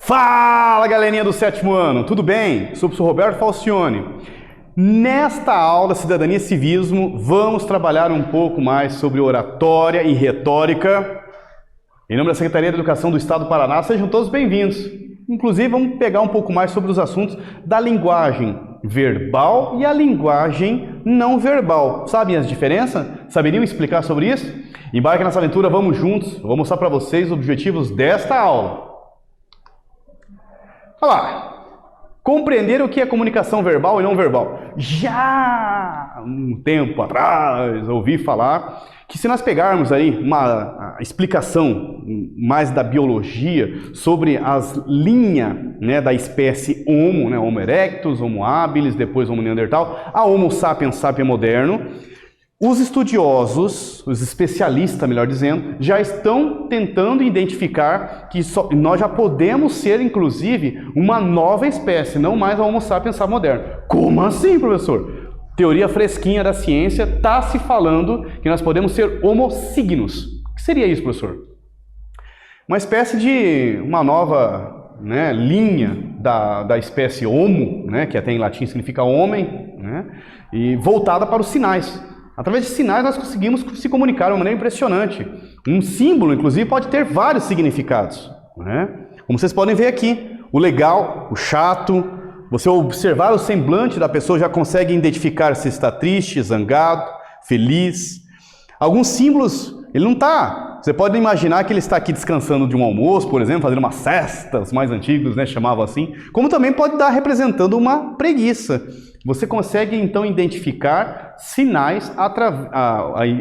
Fala, galerinha do sétimo ano, tudo bem? Sou o professor Roberto Falcione. Nesta aula Cidadania e Civismo, vamos trabalhar um pouco mais sobre oratória e retórica. Em nome da Secretaria de Educação do Estado do Paraná, sejam todos bem-vindos. Inclusive, vamos pegar um pouco mais sobre os assuntos da linguagem verbal e a linguagem não verbal. Sabem as diferenças? Saberiam explicar sobre isso? Embarque nessa aventura, vamos juntos. Eu vou mostrar para vocês os objetivos desta aula. Olha lá. Compreender o que é comunicação verbal e não verbal. Já um tempo atrás ouvi falar que se nós pegarmos aí uma explicação mais da biologia sobre as linhas, né, da espécie Homo, né, Homo erectus, Homo habilis, depois Homo neandertal, a Homo sapiens sapiens moderno, os estudiosos, os especialistas, melhor dizendo, já estão tentando identificar que nós já podemos ser, inclusive, uma nova espécie, não mais a Homo sapiens sapiens moderno. Como assim, professor? Teoria fresquinha da ciência, está se falando que nós podemos ser Homo signos. O que seria isso, professor? Uma espécie de uma nova, né, linha da espécie Homo, né, que até em latim significa homem, né, e voltada para os sinais. Através de sinais nós conseguimos se comunicar de uma maneira impressionante. Um símbolo, inclusive, pode ter vários significados, né? Como vocês podem ver aqui, o legal, o chato. Você observar o semblante da pessoa já consegue identificar se está triste, zangado, feliz. Alguns símbolos, ele não está. Você pode imaginar que ele está aqui descansando de um almoço, por exemplo, fazendo uma cesta, os mais antigos, né, chamavam assim. Como também pode estar representando uma preguiça. Você consegue então identificar sinais,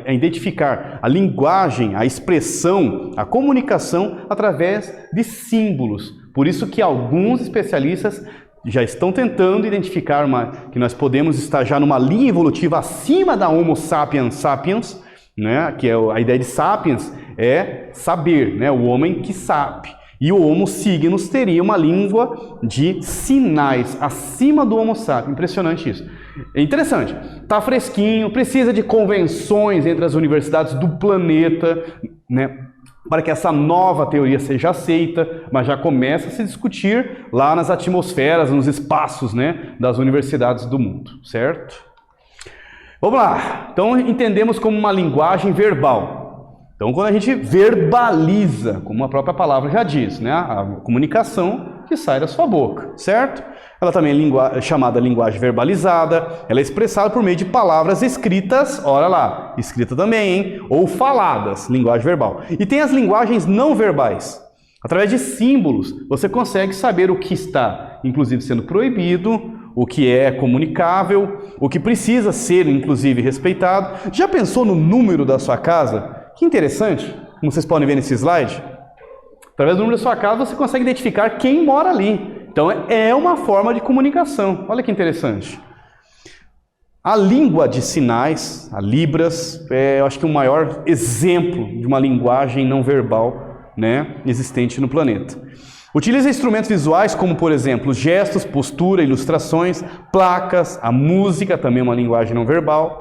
identificar a linguagem, a expressão, a comunicação através de símbolos. Por isso que alguns especialistas já estão tentando identificar que nós podemos estar já numa linha evolutiva acima da Homo sapiens sapiens, né? Que é a ideia de sapiens é saber, né? O homem que sabe. E o Homo signos teria uma língua de sinais acima do Homo sapiens. Impressionante isso. É interessante. Está fresquinho, precisa de convenções entre as universidades do planeta, né, para que essa nova teoria seja aceita, mas já começa a se discutir lá nas atmosferas, nos espaços, né, das universidades do mundo, certo? Vamos lá. Então entendemos como uma linguagem verbal. Então, quando a gente verbaliza, como a própria palavra já diz, né, a comunicação que sai da sua boca, certo? Ela também é chamada linguagem verbalizada, ela é expressada por meio de palavras escritas, olha lá, escrita também, hein? Ou faladas, linguagem verbal. E tem as linguagens não verbais. Através de símbolos, você consegue saber o que está, inclusive, sendo proibido, o que é comunicável, o que precisa ser, inclusive, respeitado. Já pensou no número da sua casa? Que interessante, como vocês podem ver nesse slide. Através do número da sua casa, você consegue identificar quem mora ali. Então, é uma forma de comunicação. Olha que interessante. A língua de sinais, a Libras, eu acho que o maior exemplo de uma linguagem não verbal, né, existente no planeta. Utiliza instrumentos visuais como, por exemplo, gestos, postura, ilustrações, placas, a música, também uma linguagem não verbal.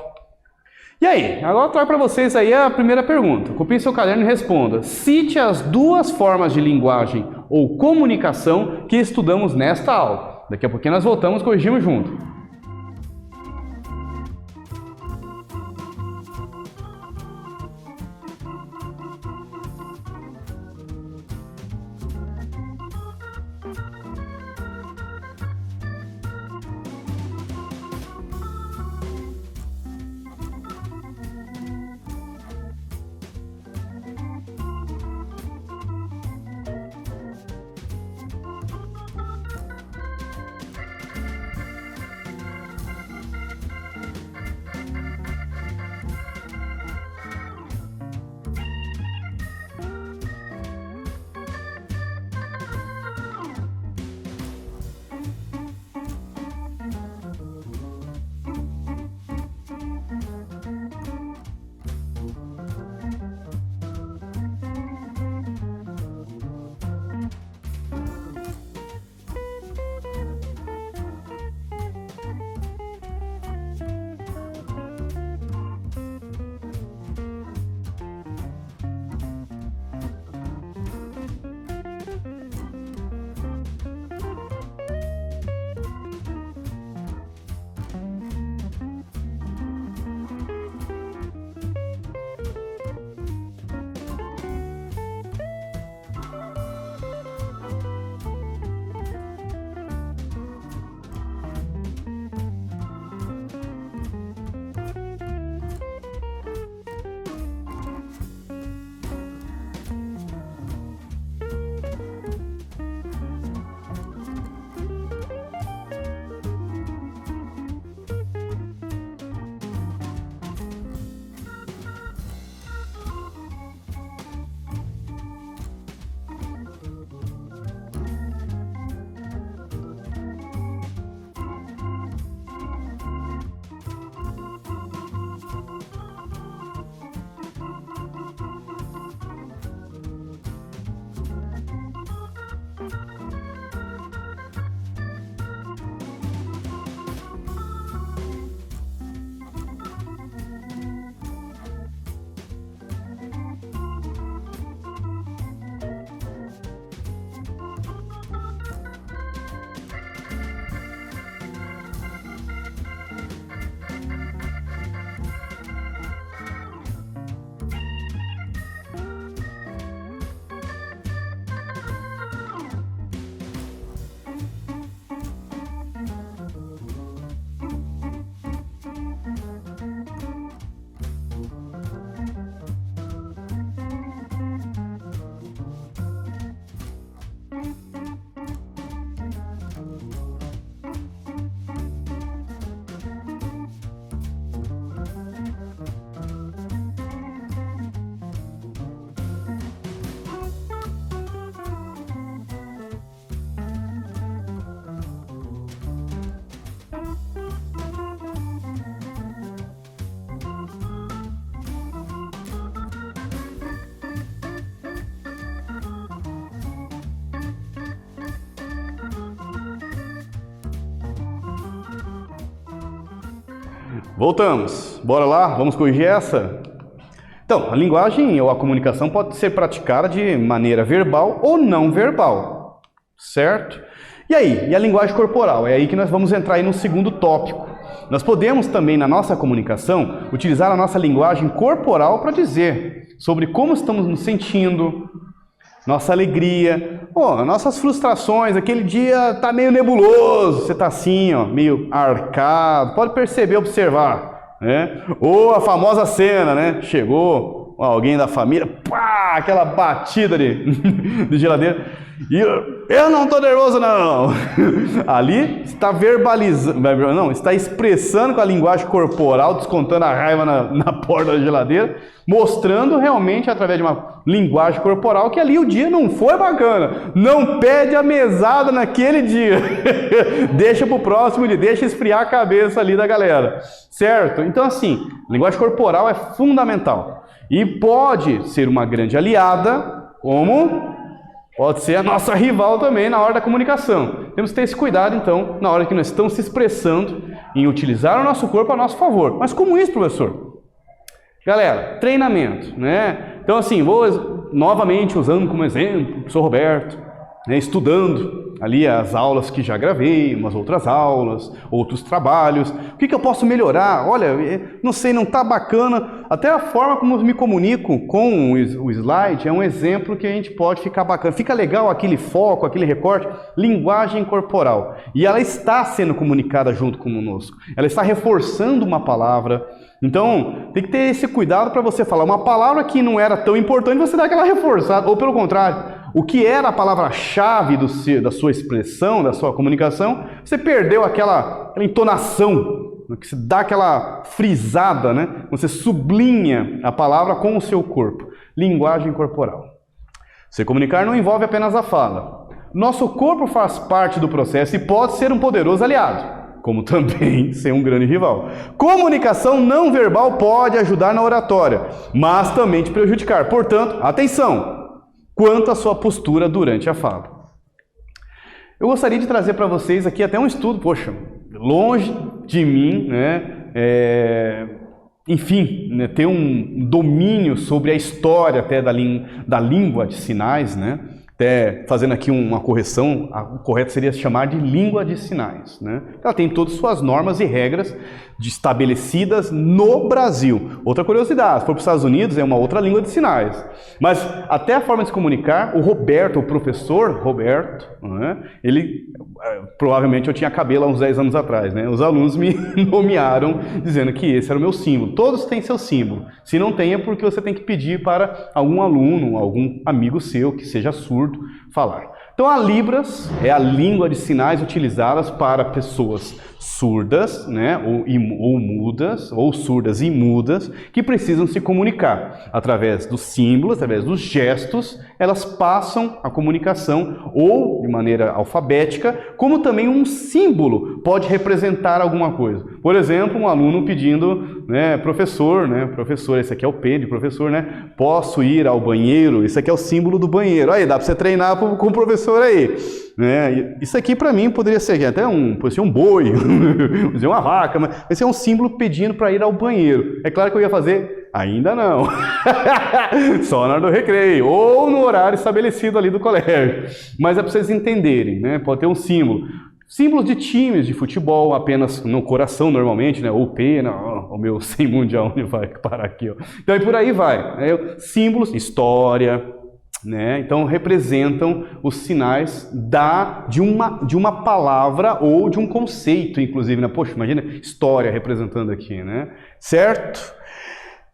E aí, agora eu trago para vocês aí a primeira pergunta. Copie seu caderno e responda. Cite as duas formas de linguagem ou comunicação que estudamos nesta aula. Daqui a pouquinho nós voltamos e corrigimos junto. Voltamos. Bora lá? Vamos corrigir essa? Então, a linguagem ou a comunicação pode ser praticada de maneira verbal ou não verbal, certo? E aí? E a linguagem corporal? É aí que nós vamos entrar aí no segundo tópico. Nós podemos também, na nossa comunicação, utilizar a nossa linguagem corporal para dizer sobre como estamos nos sentindo, nossa alegria, nossas frustrações. Aquele dia tá meio nebuloso, você tá assim, meio arcado, pode perceber, observar. Né? Ou a famosa cena, né? Chegou alguém da família, pá, aquela batida de geladeira, e eu não tô nervoso não. Ali está verbalizando, não, está expressando com a linguagem corporal, descontando a raiva na porta da geladeira, mostrando realmente através de uma linguagem corporal que ali o dia não foi bacana. Não pede a mesada naquele dia. Deixa pro próximo dia, deixa esfriar a cabeça ali da galera. Certo? Então assim, linguagem corporal é fundamental. E pode ser uma grande aliada, como pode ser a nossa rival também na hora da comunicação. Temos que ter esse cuidado, então, na hora que nós estamos se expressando, em utilizar o nosso corpo a nosso favor. Mas como isso, professor? Galera, treinamento, né? Então, assim, vou novamente usando como exemplo o professor Roberto, né, estudando ali as aulas que já gravei, umas outras aulas, outros trabalhos. O que eu posso melhorar? Olha, não sei, não está bacana. Até a forma como eu me comunico com o slide é um exemplo que a gente pode ficar bacana. Fica legal aquele foco, aquele recorte, linguagem corporal. E ela está sendo comunicada junto conosco. Ela está reforçando uma palavra. Então, tem que ter esse cuidado para você falar uma palavra que não era tão importante, você dá aquela reforçada. Ou pelo contrário, o que era a palavra-chave da sua expressão, da sua comunicação, você perdeu aquela entonação, que se dá aquela frisada, né? Você sublinha a palavra com o seu corpo. Linguagem corporal. Se comunicar não envolve apenas a fala. Nosso corpo faz parte do processo e pode ser um poderoso aliado, como também ser um grande rival. Comunicação não verbal pode ajudar na oratória, mas também te prejudicar. Portanto, atenção quanto à sua postura durante a fala. Eu gostaria de trazer para vocês aqui até um estudo, poxa, longe de mim, né? Enfim, né, ter um domínio sobre a história até da língua de sinais, né? Até fazendo aqui uma correção, o correto seria chamar de língua de sinais, né? Ela tem todas as suas normas e regras estabelecidas no Brasil. Outra curiosidade, se for para os Estados Unidos, é uma outra língua de sinais. Mas até a forma de se comunicar, o professor Roberto, né, ele, provavelmente eu tinha cabelo há uns 10 anos atrás, né? Os alunos me nomearam dizendo que esse era o meu símbolo. Todos têm seu símbolo. Se não tem, é porque você tem que pedir para algum aluno, algum amigo seu que seja surdo falar. Então a Libras é a língua de sinais utilizadas para pessoas surdas, né, ou mudas, ou surdas e mudas, que precisam se comunicar. Através dos símbolos, através dos gestos, elas passam a comunicação ou de maneira alfabética, como também um símbolo pode representar alguma coisa. Por exemplo, um aluno pedindo, né, professor, esse aqui é o P de professor, né, posso ir ao banheiro? Esse aqui é o símbolo do banheiro. Aí, dá para você treinar com o professor aí. Né? Isso aqui para mim poderia ser até um boi, uma vaca, mas esse é um símbolo pedindo para ir ao banheiro. É claro que eu ia fazer, ainda não, só na hora do recreio, ou no horário estabelecido ali do colégio. Mas é para vocês entenderem, né? Pode ter um símbolo. Símbolos de times de futebol, apenas no coração normalmente, né? Ou pena, o meu sem mundial, onde vai parar aqui, ó. Então e por aí vai, né? Símbolos, história, né? Então representam os sinais de uma palavra ou de um conceito, inclusive, né? Poxa, imagina história representando aqui, né? Certo?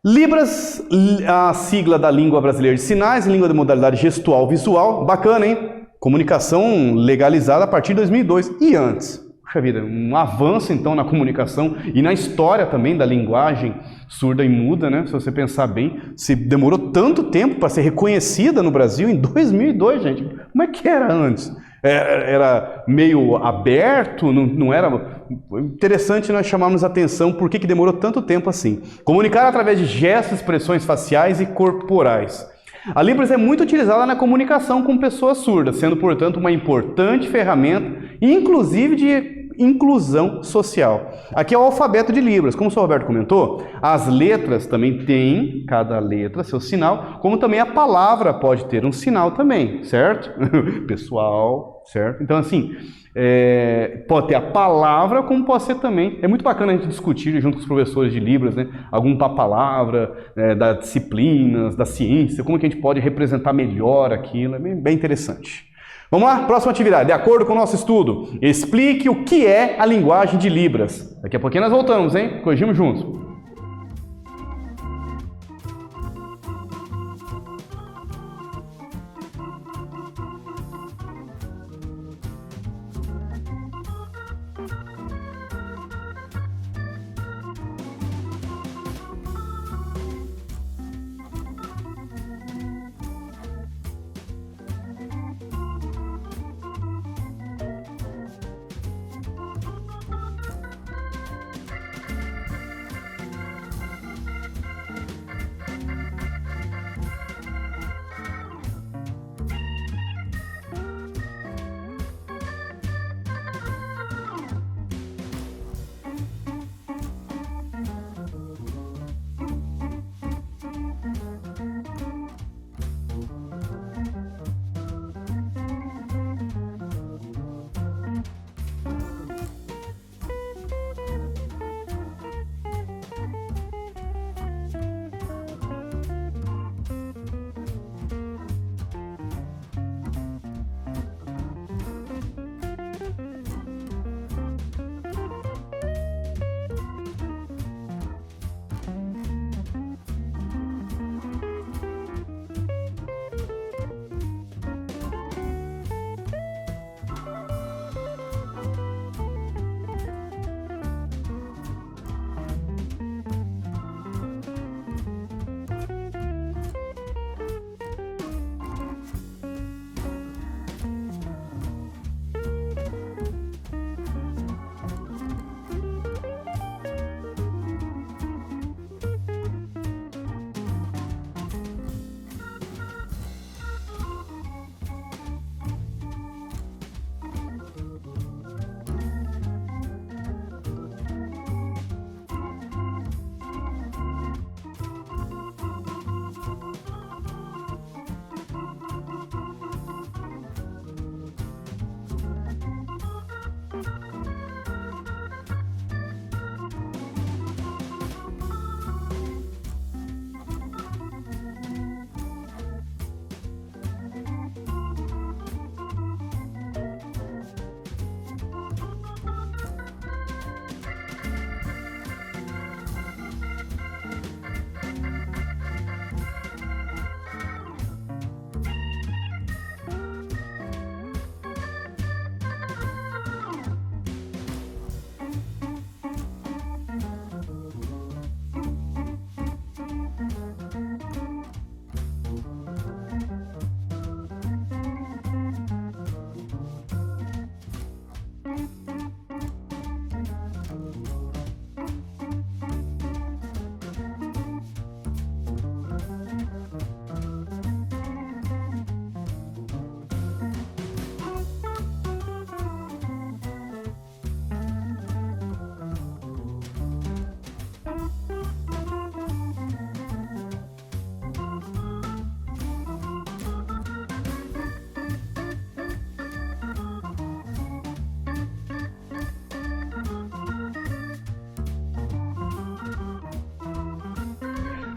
Libras, a sigla da língua brasileira de sinais, língua de modalidade gestual visual, bacana, hein? Comunicação legalizada a partir de 2002 e antes. Puxa vida, um avanço então na comunicação e na história também da linguagem surda e muda, né? Se você pensar bem, se demorou tanto tempo para ser reconhecida no Brasil em 2002, gente. Como é que era antes? Era meio aberto, não era... Interessante nós chamarmos a atenção por que demorou tanto tempo assim. Comunicar através de gestos, expressões faciais e corporais. A Libras é muito utilizada na comunicação com pessoas surdas, sendo, portanto, uma importante ferramenta, inclusive de inclusão social. Aqui é o alfabeto de Libras. Como o Sr. Roberto comentou, as letras também têm, cada letra, seu sinal, como também a palavra pode ter um sinal também, certo? Pessoal, certo? Então, assim, pode ter a palavra, como pode ser também. É muito bacana a gente discutir junto com os professores de Libras, né? Alguma palavra, das disciplinas, da ciência, como que a gente pode representar melhor aquilo. É bem interessante. Vamos lá? Próxima atividade. De acordo com o nosso estudo, explique o que é a linguagem de Libras. Daqui a pouquinho nós voltamos, hein? Corrigimos juntos.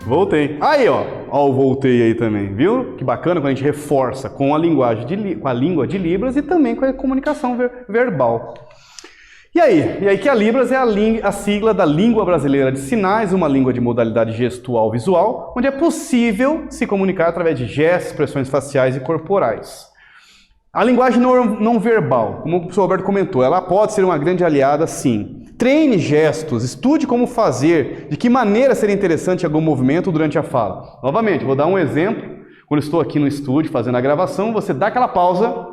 Voltei. Aí, ó. Ó, o voltei aí também, viu? Que bacana quando a gente reforça com a linguagem com a língua de Libras e também com a comunicação verbal. E aí que a Libras é a sigla da Língua Brasileira de Sinais, uma língua de modalidade gestual visual, onde é possível se comunicar através de gestos, expressões faciais e corporais. A linguagem não verbal, como o professor Roberto comentou, ela pode ser uma grande aliada, sim. Treine gestos, estude como fazer, de que maneira seria interessante algum movimento durante a fala. Novamente, vou dar um exemplo. Quando estou aqui no estúdio fazendo a gravação, você dá aquela pausa,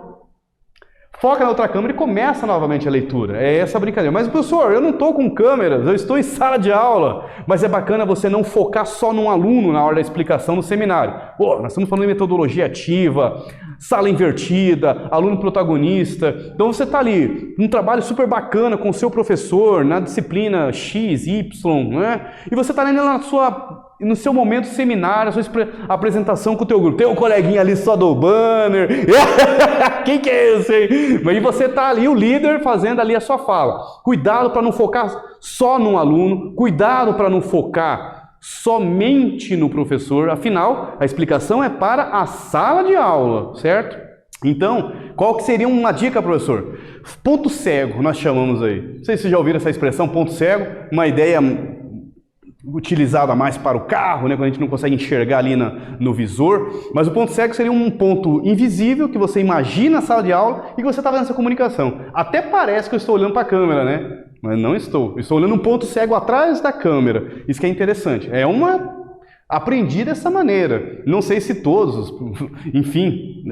foca na outra câmera e começa novamente a leitura. É essa a brincadeira. Mas, professor, eu não estou com câmeras, eu estou em sala de aula. Mas é bacana você não focar só num aluno na hora da explicação no seminário. Pô, nós estamos falando de metodologia ativa, sala invertida, aluno protagonista. Então você está ali, um trabalho super bacana com o seu professor, na disciplina X, Y, né? E você está ali no seu momento seminário, a sua apresentação com o teu grupo. Tem um coleguinha ali só do banner. Quem que é esse aí? Mas você está ali, o líder, fazendo ali a sua fala. Cuidado para não focar só num aluno. Cuidado para não focar somente no professor. Afinal, a explicação é para a sala de aula, certo? Então, qual que seria uma dica, professor? Ponto cego, nós chamamos aí. Não sei se vocês já ouviram essa expressão, ponto cego. Uma ideia utilizada mais para o carro, né, quando a gente não consegue enxergar ali no visor, mas o ponto cego seria um ponto invisível que você imagina na sala de aula e que você está fazendo essa comunicação. Até parece que eu estou olhando para a câmera, né? Mas não estou. Eu estou olhando um ponto cego atrás da câmera. Isso que é interessante. Aprendi dessa maneira. Não sei se todos, enfim,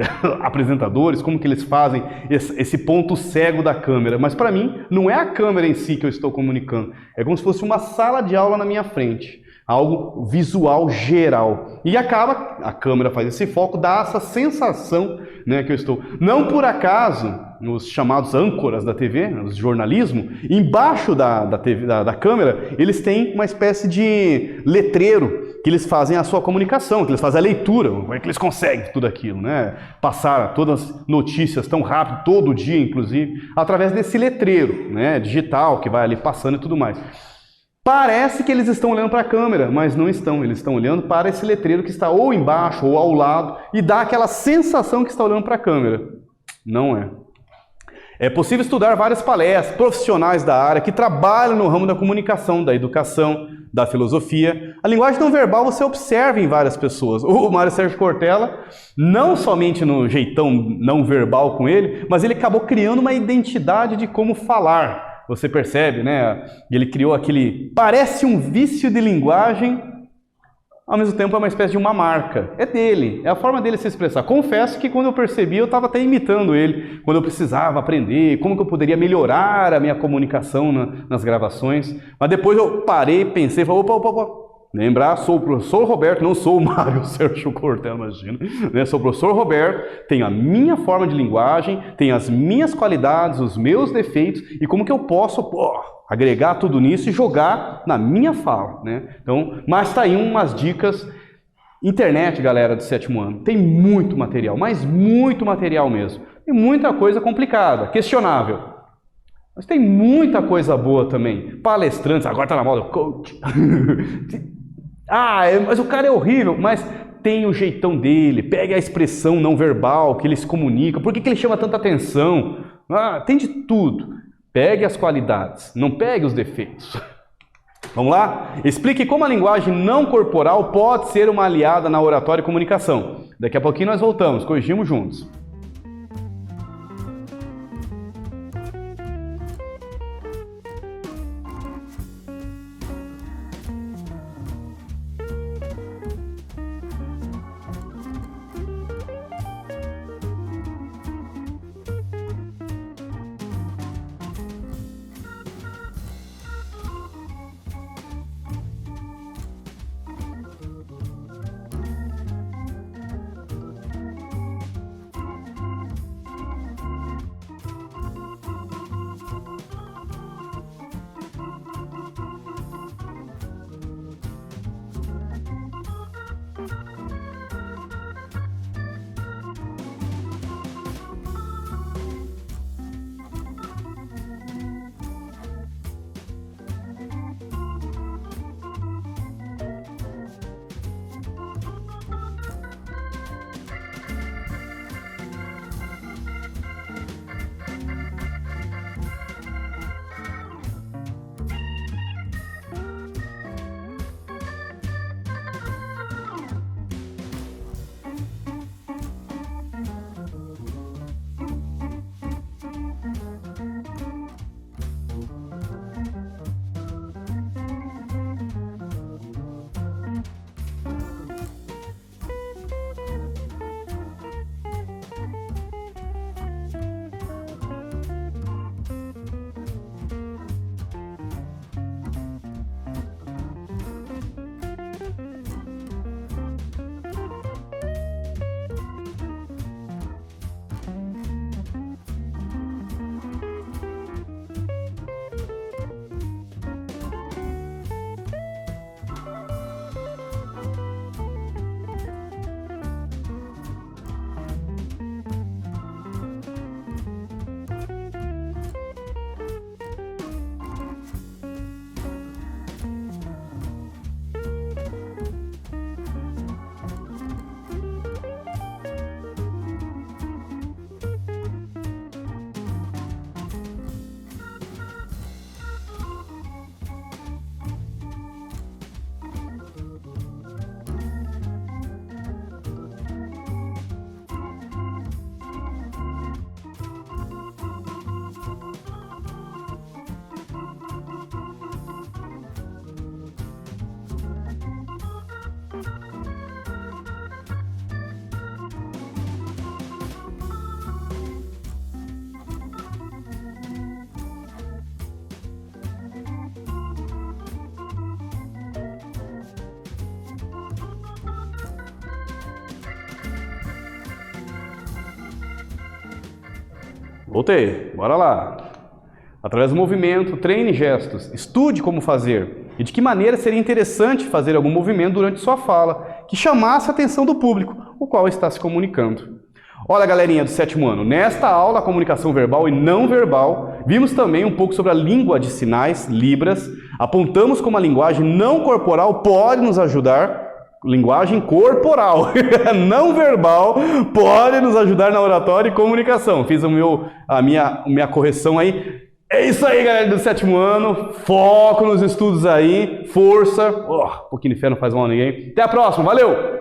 apresentadores, como que eles fazem esse ponto cego da câmera. Mas para mim, não é a câmera em si que eu estou comunicando. É como se fosse uma sala de aula na minha frente. Algo visual geral. E a câmera faz esse foco, dá essa sensação, né, que eu estou. Não por acaso, nos chamados âncoras da TV, os jornalismo, embaixo da câmera, eles têm uma espécie de letreiro que eles fazem a sua comunicação, que eles fazem a leitura. Como é que eles conseguem tudo aquilo, né? Passar todas as notícias tão rápido, todo dia, inclusive, através desse letreiro, né, digital, que vai ali passando e tudo mais. Parece que eles estão olhando para a câmera, mas não estão. Eles estão olhando para esse letreiro que está ou embaixo ou ao lado e dá aquela sensação que está olhando para a câmera. Não é. É possível estudar várias palestras, profissionais da área que trabalham no ramo da comunicação, da educação, da filosofia. A linguagem não verbal você observa em várias pessoas. O Mário Sérgio Cortella, não somente no jeitão não verbal com ele, mas ele acabou criando uma identidade de como falar. Você percebe, né? Ele criou parece um vício de linguagem, ao mesmo tempo é uma espécie de uma marca. É dele, é a forma dele se expressar. Confesso que quando eu percebi, eu estava até imitando ele, quando eu precisava aprender, como que eu poderia melhorar a minha comunicação nas gravações. Mas depois eu parei, pensei, falei, opa. Lembrar, sou o professor Roberto, não sou o Mário Sérgio Cortella, imagina. Né? Sou o professor Roberto, tenho a minha forma de linguagem, tenho as minhas qualidades, os meus defeitos, e como que eu posso agregar tudo nisso e jogar na minha fala. Né? Então, mas tá aí umas dicas. Internet, galera do 7º ano, tem muito material, mas muito material mesmo. Tem muita coisa complicada, questionável. Mas tem muita coisa boa também. Palestrantes, agora tá na moda, coach. Mas o cara é horrível, mas tem o jeitão dele, pega a expressão não verbal que ele se comunica, por que ele chama tanta atenção? Tem de tudo. Pegue as qualidades, não pegue os defeitos. Vamos lá? Explique como a linguagem não corporal pode ser uma aliada na oratória e comunicação. Daqui a pouquinho nós voltamos, corrigimos juntos. Voltei, bora lá. Através do movimento, treine gestos, estude como fazer e de que maneira seria interessante fazer algum movimento durante sua fala, que chamasse a atenção do público, o qual está se comunicando. Olha, galerinha do 7º ano, nesta aula, a comunicação verbal e não verbal, vimos também um pouco sobre a língua de sinais, Libras, apontamos como a linguagem não corporal pode nos ajudar, linguagem corporal, não verbal, pode nos ajudar na oratória e comunicação. Fiz a minha correção aí. É isso aí, galera do 7º ano, foco nos estudos aí, força, um pouquinho de fé não faz mal a ninguém. Até a próxima, valeu!